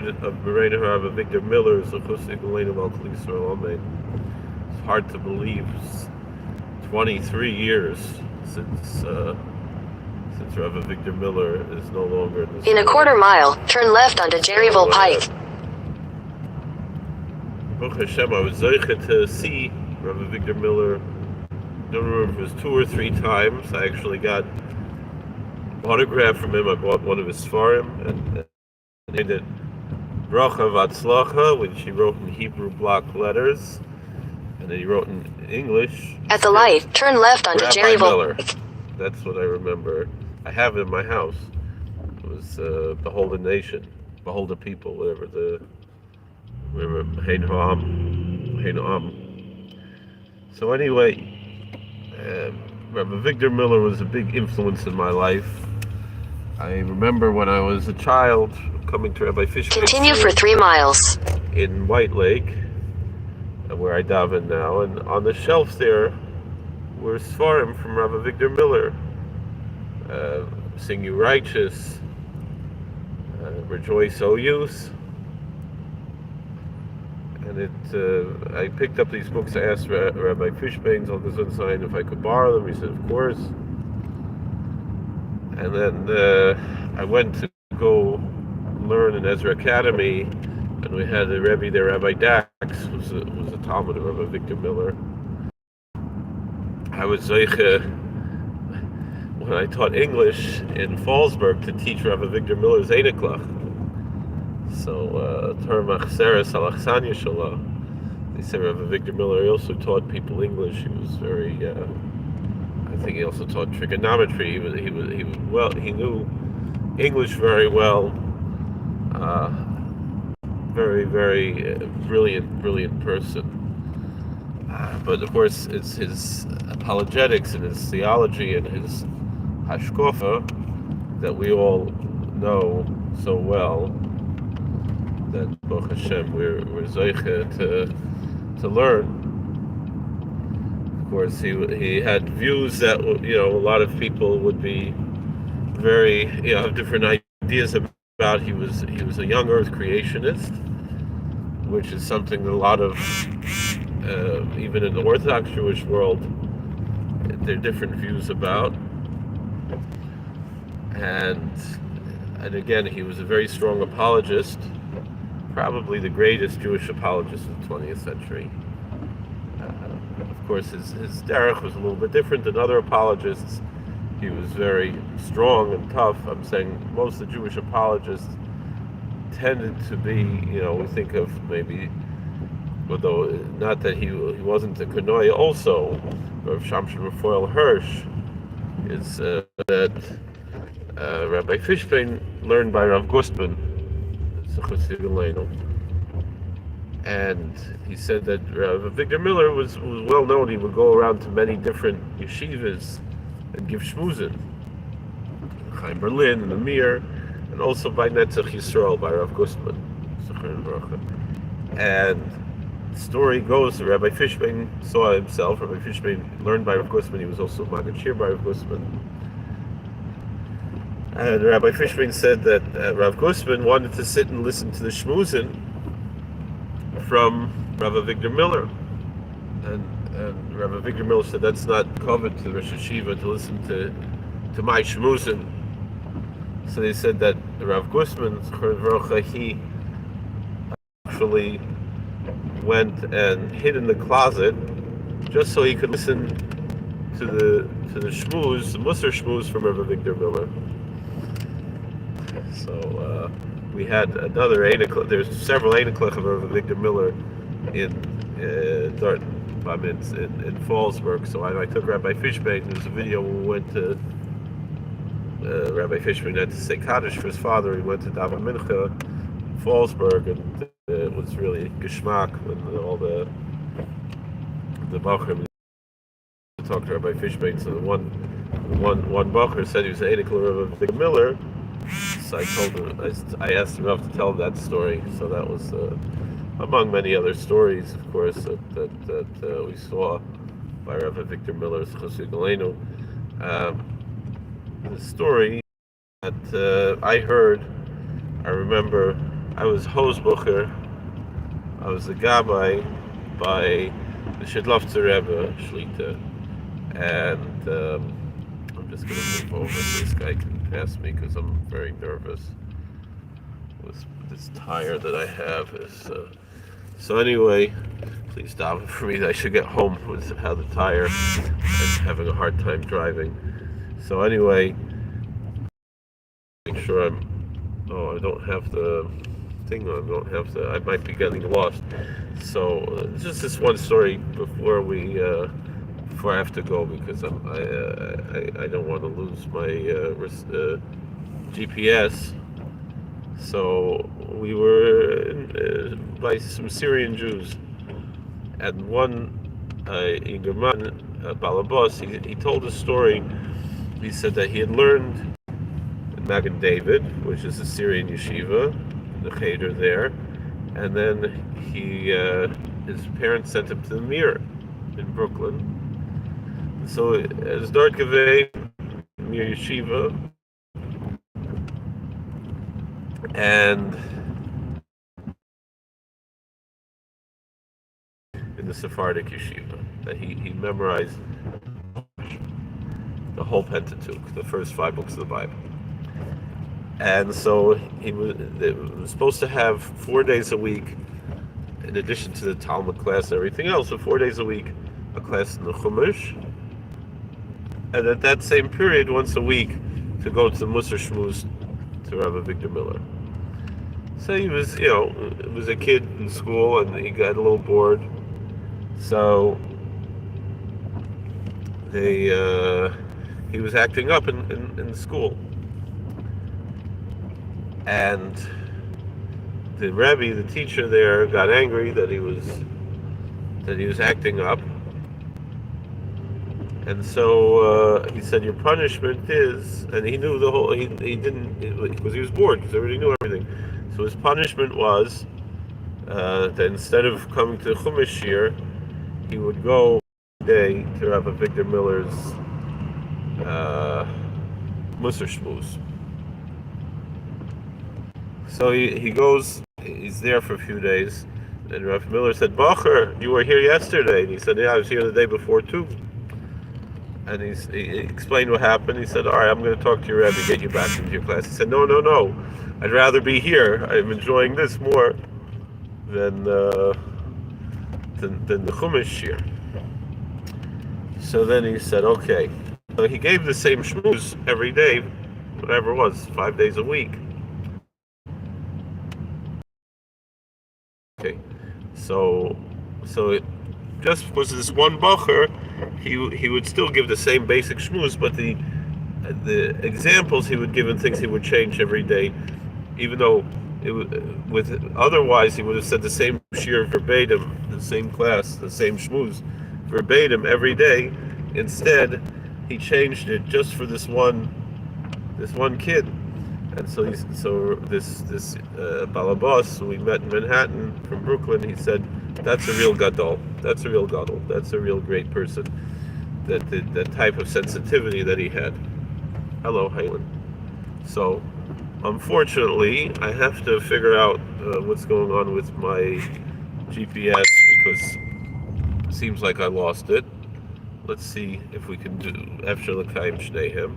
of Rav Avigdor Miller, it's hard to believe. It's 23 years since Rav Avigdor Miller is no longer in this In a quarter mile, turn left onto Jerryville Pike. Baruch Hashem, I was zeicha to see Rav Avigdor Miller. I don't remember if it was 2 or 3 times. I actually got an autograph from him. I bought one of his Sfarim and named it Bracha Vatzlacha, which he wrote in Hebrew block letters, and then he wrote in English. At the light, turn left onto Jerryville. That's what I remember. I have it in my house. It was Behold the Nation, Behold the People, whatever the... Remember, Hein Ha'am. So anyway, Rav Avigdor Miller was a big influence in my life. I remember when I was a child coming to Rabbi Fishman. Continue for 3 miles. In White Lake, where I daven now, and on the shelf there were Sfarim from Rav Avigdor Miller. Sing You Righteous, Rejoice, O Youth. And I picked up these books. I asked Rabbi Fishbein Zalgazunstein if I could borrow them. He said, of course. And then I went to go learn in Ezra Academy, and we had a Rebbe there, Rabbi Dax, was a Talmud of Rabbi Avigdor Miller. I was zeicha, when I taught English in Fallsburg, to teach Rav Avigdor Miller's Einiklach. So, Termach Seres Alachsanya Shalah. They said Rav Avigdor Miller also taught people English. He was very, I think he also taught trigonometry. He knew English very well. Very, very brilliant person. But of course, it's his apologetics and his theology and his hashkofa that we all know so well, that Baruch Hashem we're zeicha to learn. Of course, he had views that a lot of people would be very have different ideas about. He was a young Earth creationist, which is something that a lot of even in the Orthodox Jewish world there are different views about. And again, he was a very strong apologist, probably the greatest Jewish apologist of the 20th century. Of course, his derech was a little bit different than other apologists. He was very strong and tough. I'm saying most of the Jewish apologists tended to be, we think of maybe, although not that he wasn't a Kanoy, also, Rav Shamshon Raphael Hirsch is that Rabbi Fishbein learned by Rav Gustman, and he said that Rav Avigdor Miller was well known. He would go around to many different yeshivas and give shmuzin, Chaim Berlin and Amir, and also by Netzach Yisrael by Rav Gustman. And the story goes that Rabbi Fishbein saw himself. Rabbi Fishbein learned by Rav Gustman. He was also Magen Shir by Rav Gustman. And Rabbi Fishbein said that Rav Gustman wanted to sit and listen to the shmuzin from Rav Avigdor Miller. And Rav Avigdor Miller said, that's not covered to the Rosh Hashiva to listen to my shmuzin. So they said that Rav Gustman, he actually went and hid in the closet just so he could listen to the shmuz, the Musar shmuz from Rav Avigdor Miller. So we had another Einiklach. There's several Einiklach of Rav Avigdor Miller in Fallsburg. So I took Rabbi Fishbein. There's a video when we went to Rabbi Fishbein had to say Kaddish for his father. He went to Daven Mincha in Fallsburg, and it was really geschmack when all the Bachrim talked to Rabbi Fishbein. So the one Bacher said he was an Einiklach of Avigdor Miller. So I told him, I asked him not to tell that story. So that was among many other stories, of course, that we saw by Rav Avigdor Miller's Chassid Galenu. The story that I heard, I remember I was Hosbucher. I was the Gabbai by the Shidlovtzer Rebbe Shlita, and I'm just going to move over so this guy can pass me because I'm very nervous with this tire that I have. So anyway, please stop for me. I should get home with how the tire. I'm having a hard time driving. So anyway, make sure I'm. Oh, I don't have the thing on. I might be getting lost. So just this one story before I have to go because I don't want to lose my GPS. So we were by some Syrian Jews, and one Ingerman Balabos, he told a story. He said that he had learned in Magen David, which is a Syrian yeshiva, the cheder there, and then his parents sent him to the Mir in Brooklyn. So as Dort Gevei, Mir Yeshiva, and in the Sephardic yeshiva, that he memorized the whole Pentateuch, the first 5 books of the Bible. And so he was supposed to have 4 days a week, in addition to the Talmud class and everything else, so 4 days a week, a class in the Chumash, and at that same period, once a week, to go to the Musar Shmuz to Rav Avigdor Miller. So he was, was a kid in school, and he got a little bored. So he was acting up in school, and the Rebbe, the teacher there, got angry that he was acting up, and so he said, "Your punishment is," and he knew the whole. He didn't because he was bored because he already knew everything. So his punishment was that instead of coming to Chumash Shir, he would go day to Rav Avigdor Miller's Musar Shmuz. So he goes, he's there for a few days, and Rav Miller said, "Bacher, you were here yesterday." And he said, "Yeah, I was here the day before too." And he explained what happened. He said, "All right, I'm going to talk to your Rebbe, get you back into your class." He said, No. I'd rather be here. I'm enjoying this more than the Chumash Shir." So then he said, "Okay." So he gave the same shmuz every day, whatever it was, 5 days a week. Okay, so just because of this one bacher, he would still give the same basic shmuz, but the examples he would give and things he would change every day, even though otherwise he would have said the same shir verbatim, the same class, the same shmuz verbatim every day. Instead, he changed it just for this one kid. And so this Balabas who we met in Manhattan from Brooklyn, he said, "That's a real gadol. That's a real gadol. That's a real great person." That type of sensitivity that he had. Hello, Haylen. So, unfortunately, I have to figure out what's going on with my GPS because it seems like I lost it. Let's see if we can do Efshar L'Kaim Shneihem.